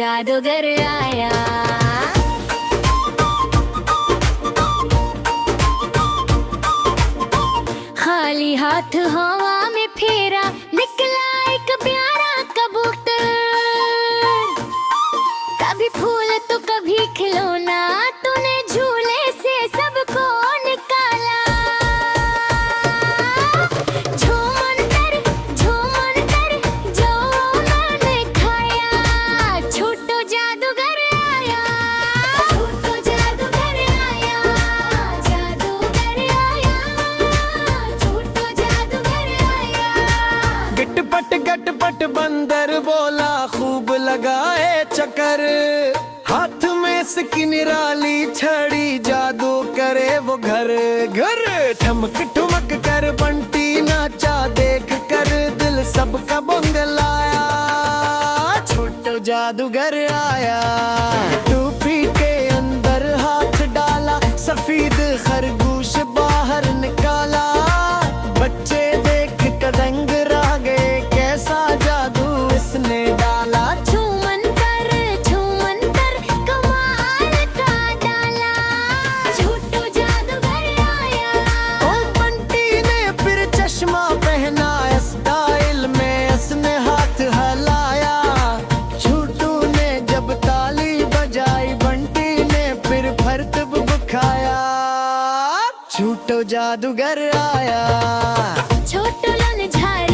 जादूगर आया। खाली हाथ हवा में फेरा, निकला एक प्यारा कबूतर। कभी फूल तो कभी खिलौना, तूने झूले से सबको निकाला। झूमर जो मैंने खाया, छोटो जादूगर आया। छोटो जादूगर आया, जादूगर आया, छोटो जादूगर आया। गटपट बंदर बोला, खूब लगाए चक्कर। हाथ में सिक्की निराली छड़ी, जादू करे वो घर घर। ठमक ठुमक कर बंटी नाचा, देख कर दिल सबका बंगलाया। छोटो जादूगर आया, टोपी के अंदर हाथ डाला, सफेद खरगोश बाहर निकाला। बच्चे देख कर दंग रह गए, कैसा जादू इसने डाला। झूमन कर कमाल का डाला, छोटो जादूगर आया। ओ बंटी ने फिर चश्मा पहना, स्टाइल में उसने हाथ हलाया। छोटू ने जब ताली बजाई, बंटी ने फिर फर्क बुखाया। छोटो जादूगर आया। छोटो लन झाड़